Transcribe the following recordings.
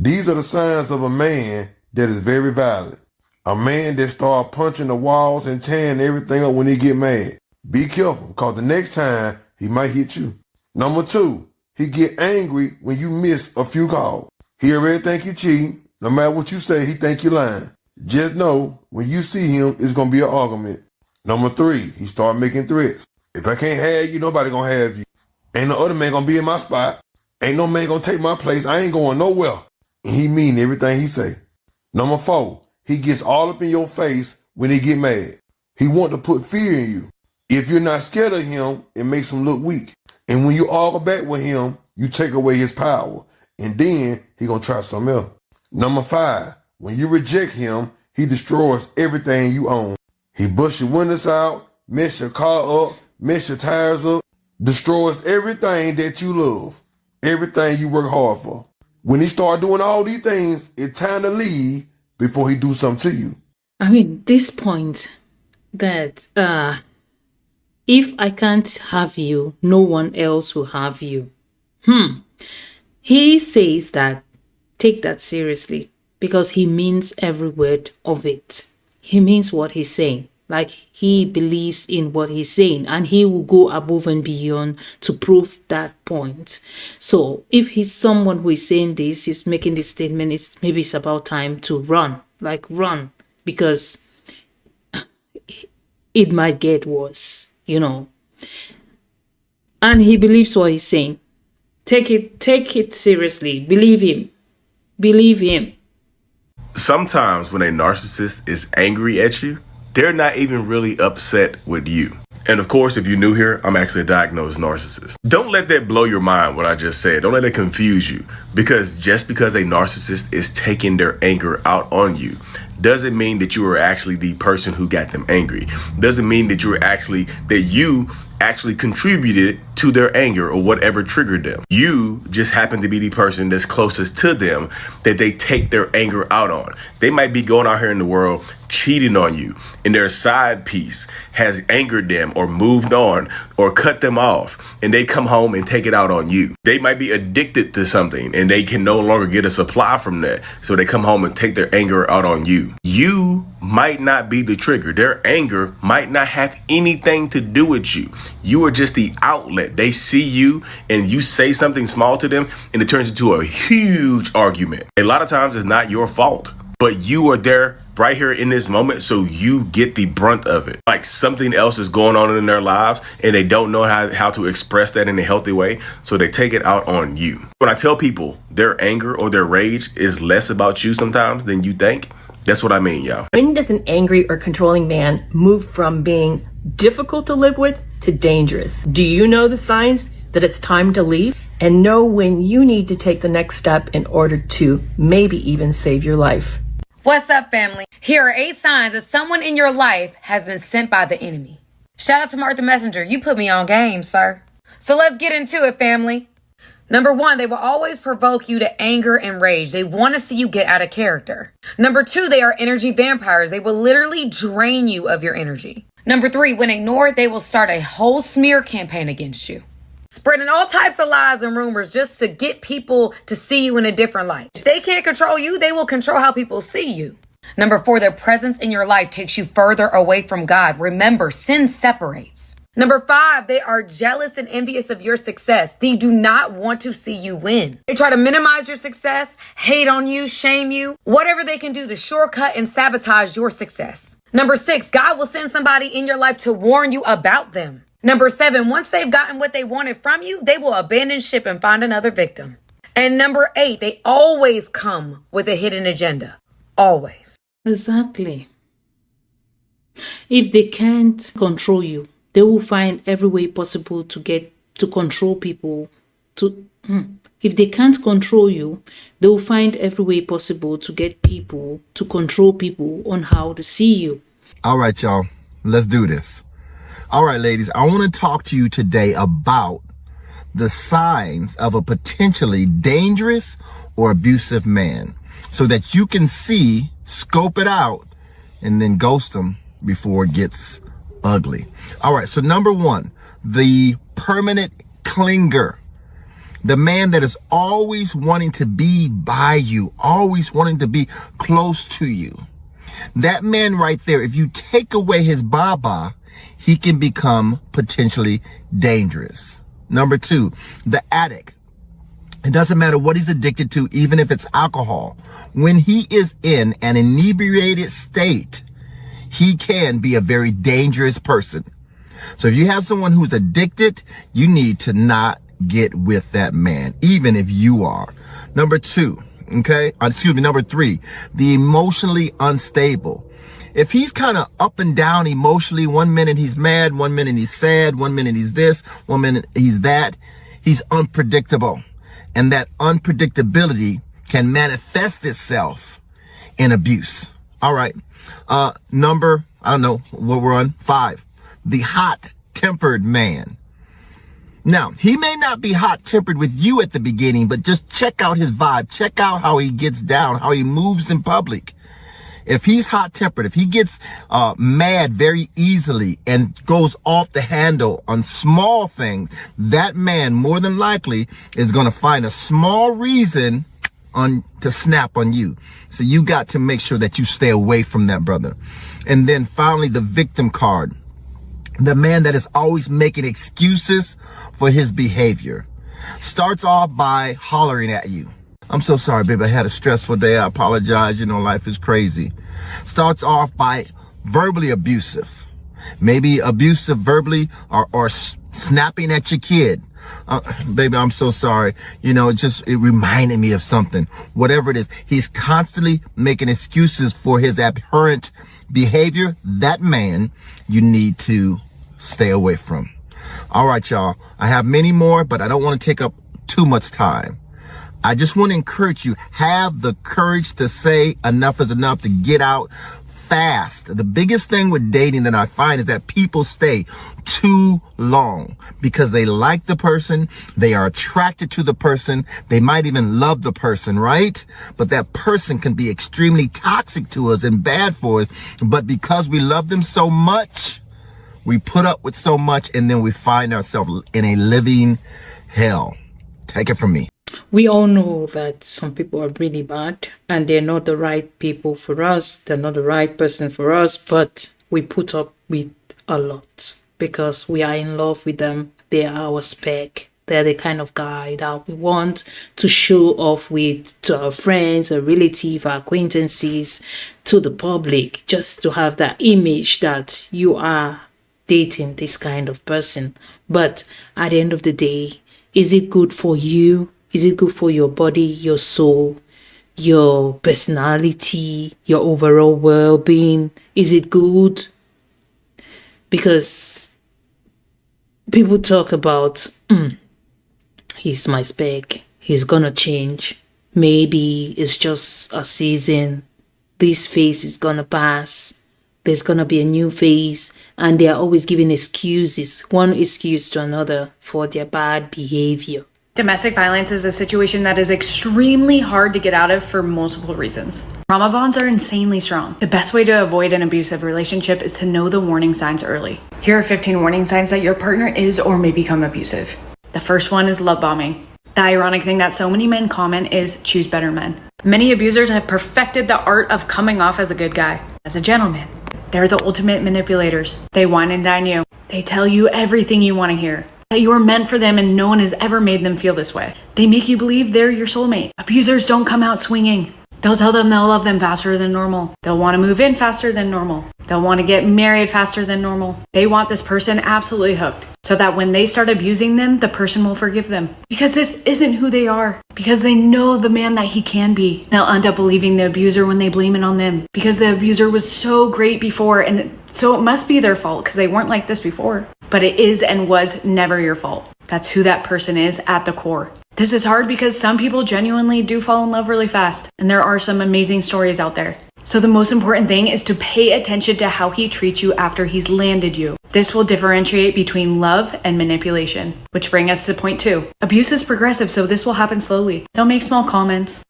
These are the signs of a man that is very violent. A man that start punching the walls and tearing everything up when he get mad. Be careful, because the next time he might hit you. Number 2, he get angry when you miss a few calls. He already think you cheating. No matter what you say, he think you lying. Just know, when you see him, it's going to be an argument. Number 3, he start making threats. If I can't have you, nobody going to have you. Ain't no other man going to be in my spot. Ain't no man going to take my place. I ain't going nowhere. And he mean everything he say. Number 4, he gets all up in your face when he get mad. He want to put fear in you. If you're not scared of him, it makes him look weak. And when you argue back with him, you take away his power. And then he gonna try something else. Number 5, when you reject him, he destroys everything you own. He busts your windows out, mess your car up, mess your tires up, destroys everything that you love, everything you work hard for. When he start doing all these things, it's time to leave before he do something to you. I mean, this point that if I can't have you, no one else will have you. He says that, take that seriously, because he means every word of it. He means what he's saying. Like, he believes in what he's saying, and he will go above and beyond to prove that point. So if he's someone who is saying this, he's making this statement, maybe it's about time to run. Like, run, because it might get worse, And he believes what he's saying. Take it seriously. Believe him. Believe him. Sometimes when a narcissist is angry at you, they're not even really upset with you. And of course, if you're new here, I'm actually a diagnosed narcissist. Don't let that blow your mind, what I just said. Don't let it confuse you. Because just because a narcissist is taking their anger out on you doesn't mean that you are actually the person who got them angry. Doesn't mean that you actually contributed to their anger or whatever triggered them. You just happen to be the person that's closest to them that they take their anger out on. They might be going out here in the world cheating on you, and their side piece has angered them or moved on or cut them off, and they come home and take it out on you. They might be addicted to something and they can no longer get a supply from that, so they come home and take their anger out on you. You might not be the trigger. Their anger might not have anything to do with you. You are just the outlet. They see you and you say something small to them and it turns into a huge argument. A lot of times it's not your fault, but you are there right here in this moment, so you get the brunt of it. Like something else is going on in their lives and they don't know how to express that in a healthy way, so they take it out on you. When I tell people their anger or their rage is less about you sometimes than you think, that's what I mean, y'all. When does an angry or controlling man move from being difficult to live with to dangerous? Do you know the signs that it's time to leave? And know when you need to take the next step in order to maybe even save your life. What's up, family? Here are 8 signs that someone in your life has been sent by the enemy. Shout out to Mark the Messenger. You put me on game, sir. So let's get into it, family. Number 1, they will always provoke you to anger and rage. They want to see you get out of character. Number 2, they are energy vampires. They will literally drain you of your energy. Number 3, when ignored, they will start a whole smear campaign against you, spreading all types of lies and rumors just to get people to see you in a different light. If they can't control you, they will control how people see you. Number 4, their presence in your life takes you further away from God. Remember, sin separates. Number 5, they are jealous and envious of your success. They do not want to see you win. They try to minimize your success, hate on you, shame you, whatever they can do to shortcut and sabotage your success. Number 6, God will send somebody in your life to warn you about them. Number 7, once they've gotten what they wanted from you, they will abandon ship and find another victim. And number 8, they always come with a hidden agenda. Always. Exactly. If they can't control you, they will find every way possible to control people. If they can't control you, they will find every way possible to get people to control people on how to see you. All right, y'all, let's do this. All right, ladies, I want to talk to you today about the signs of a potentially dangerous or abusive man so that you can see, scope it out, and then ghost them before it gets ugly. All right, so number 1, the permanent clinger. The man that is always wanting to be by you, always wanting to be close to you. That man right there, if you take away his baba, he can become potentially dangerous. Number 2, the addict. It doesn't matter what he's addicted to, even if it's alcohol. When he is in an inebriated state, he can be a very dangerous person. So if you have someone who's addicted, you need to not get with that man, even if you are. Number 2, number 3, the emotionally unstable. If he's kind of up and down emotionally, 1 minute he's mad, 1 minute he's sad, 1 minute he's this, 1 minute he's that, he's unpredictable. And that unpredictability can manifest itself in abuse. All right. Number, I don't know what we're on, 5, the hot-tempered man. Now, he may not be hot-tempered with you at the beginning, but just check out his vibe. Check out how he gets down, how he moves in public. If he's hot-tempered, if he gets mad very easily and goes off the handle on small things, that man more than likely is going to find a small reason to snap on you. So you got to make sure that you stay away from that brother. And then finally, the victim card. The man that is always making excuses for his behavior. Starts off by hollering at you. I'm so sorry, babe. I had a stressful day. I apologize. You know, life is crazy. Starts off by verbally abusive. Maybe abusive verbally or snapping at your kid. Baby, I'm so sorry. You know, it reminded me of something. Whatever it is, he's constantly making excuses for his abhorrent behavior. That man you need to stay away from. All right, y'all. I have many more, but I don't want to take up too much time. I just want to encourage you, have the courage to say enough is enough, to get out fast. The biggest thing with dating that I find is that people stay too long because they like the person, they are attracted to the person, they might even love the person, right? But that person can be extremely toxic to us and bad for us. But because we love them so much, we put up with so much, and then we find ourselves in a living hell. Take it from me. We all know that some people are really bad and they're not the right people for us. They're not the right person for us, but we put up with a lot because we are in love with them. They are our spec. They're the kind of guy that we want to show off with to our friends, our relatives, our acquaintances, to the public, just to have that image that you are dating this kind of person. But at the end of the day, is it good for you? Is it good for your body, your soul, your personality, your overall well-being? Is it good? Because people talk about, he's my spec, he's gonna change. Maybe it's just a season. This phase is gonna pass. There's gonna be a new phase. And they are always giving excuses, one excuse to another for their bad behavior. Domestic violence is a situation that is extremely hard to get out of for multiple reasons. Trauma bonds are insanely strong. The best way to avoid an abusive relationship is to know the warning signs early. Here are 15 warning signs that your partner is or may become abusive. The first one is love bombing. The ironic thing that so many men comment is choose better men. Many abusers have perfected the art of coming off as a good guy, as a gentleman. They're the ultimate manipulators. They wine and dine you. They tell you everything you want to hear. That you are meant for them and no one has ever made them feel this way. They make you believe they're your soulmate. Abusers don't come out swinging. They'll tell them they'll love them faster than normal. They'll want to move in faster than normal. They'll want to get married faster than normal. They want this person absolutely hooked so that when they start abusing them, the person will forgive them. Because this isn't who they are. Because they know the man that he can be. They'll end up believing the abuser when they blame it on them. Because the abuser was so great before, and so it must be their fault because they weren't like this before. But it is and was never your fault. That's who that person is at the core. This is hard because some people genuinely do fall in love really fast. And there are some amazing stories out there. So the most important thing is to pay attention to how he treats you after he's landed you. This will differentiate between love and manipulation. Which brings us to point 2. Abuse is progressive, so this will happen slowly. They'll make small comments,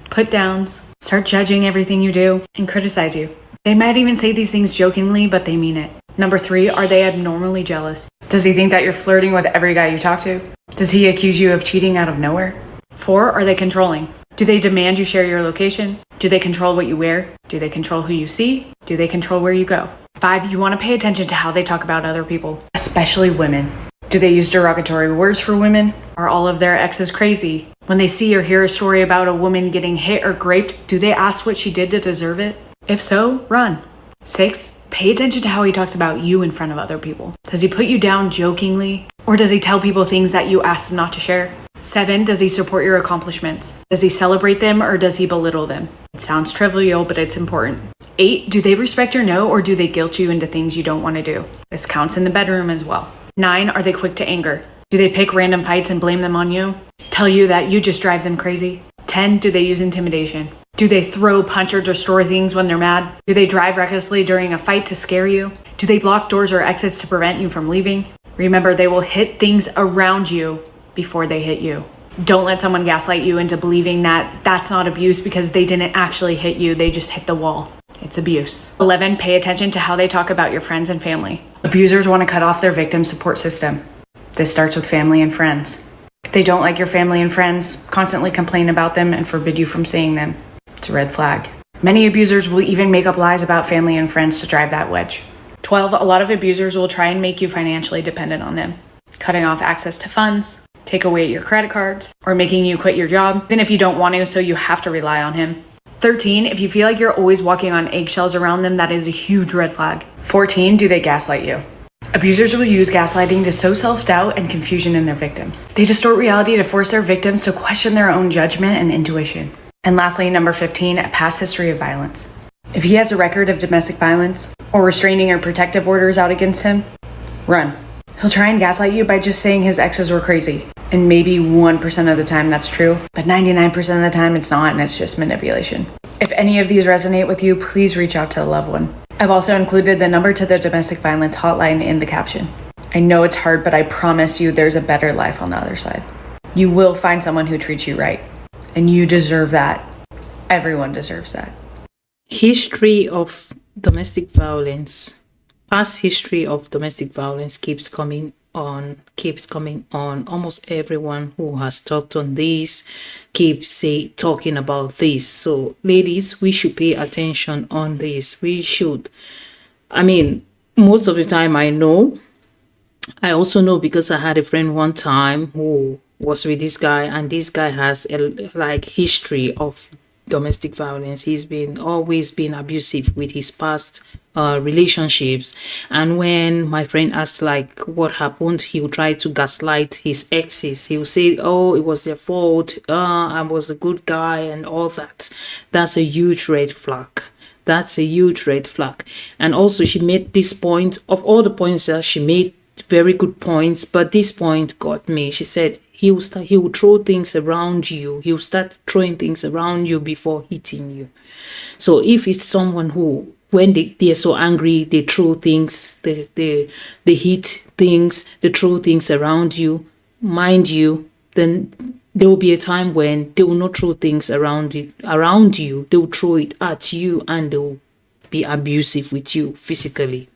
put downs, start judging everything you do, and criticize you. They might even say these things jokingly, but they mean it. Number 3, are they abnormally jealous? Does he think that you're flirting with every guy you talk to? Does he accuse you of cheating out of nowhere? 4, are they controlling? Do they demand you share your location? Do they control what you wear? Do they control who you see? Do they control where you go? 5, you want to pay attention to how they talk about other people, especially women. Do they use derogatory words for women? Are all of their exes crazy? When they see or hear a story about a woman getting hit or raped, do they ask what she did to deserve it? If so, run. 6, pay attention to how he talks about you in front of other people. Does he put you down jokingly? Or does he tell people things that you asked him not to share? 7, does he support your accomplishments? Does he celebrate them or does he belittle them? It sounds trivial, but it's important. 8, do they respect your no or do they guilt you into things you don't want to do? This counts in the bedroom as well. 9, are they quick to anger? Do they pick random fights and blame them on you? Tell you that you just drive them crazy? 10, do they use intimidation? Do they throw, punch, or destroy things when they're mad? Do they drive recklessly during a fight to scare you? Do they block doors or exits to prevent you from leaving? Remember, they will hit things around you before they hit you. Don't let someone gaslight you into believing that that's not abuse because they didn't actually hit you, they just hit the wall. It's abuse. 11, pay attention to how they talk about your friends and family. Abusers want to cut off their victim support system. This starts with family and friends. If they don't like your family and friends, constantly complain about them and forbid you from seeing them. It's a red flag. Many abusers will even make up lies about family and friends to drive that wedge. 12, a lot of abusers will try and make you financially dependent on them, cutting off access to funds, take away your credit cards, or making you quit your job, even if you don't want to, so you have to rely on him. 13, if you feel like you're always walking on eggshells around them, that is a huge red flag. 14, do they gaslight you? Abusers will use gaslighting to sow self-doubt and confusion in their victims. They distort reality to force their victims to question their own judgment and intuition. And lastly, number 15, a past history of violence. If he has a record of domestic violence or restraining or protective orders out against him, run. He'll try and gaslight you by just saying his exes were crazy. And maybe 1% of the time that's true, but 99% of the time it's not, and it's just manipulation. If any of these resonate with you, please reach out to a loved one. I've also included the number to the domestic violence hotline in the caption. I know it's hard, but I promise you there's a better life on the other side. You will find someone who treats you right, and you deserve that. Everyone deserves that. History of domestic violence. Past history of domestic violence keeps coming on. Almost everyone who has talked on this keeps talking about this. So ladies, we should pay attention on this. We should. I mean, most of the time I also know because I had a friend one time who was with this guy, and this guy has a history of domestic violence. He's always been abusive with his past relationships, and when my friend asked what happened, he would try to gaslight his exes. He would say, oh, it was their fault, I was a good guy and all that. That's a huge red flag. And also, she made this point, of all the points that she made, very good points, but this point got me. She said he will throw things around you. He will start throwing things around you before hitting you. So if it's someone who, when they are so angry, they throw things, they hit things, they throw things around you, mind you, then there will be a time when they will not throw things around you. They will throw it at you, and they will be abusive with you physically.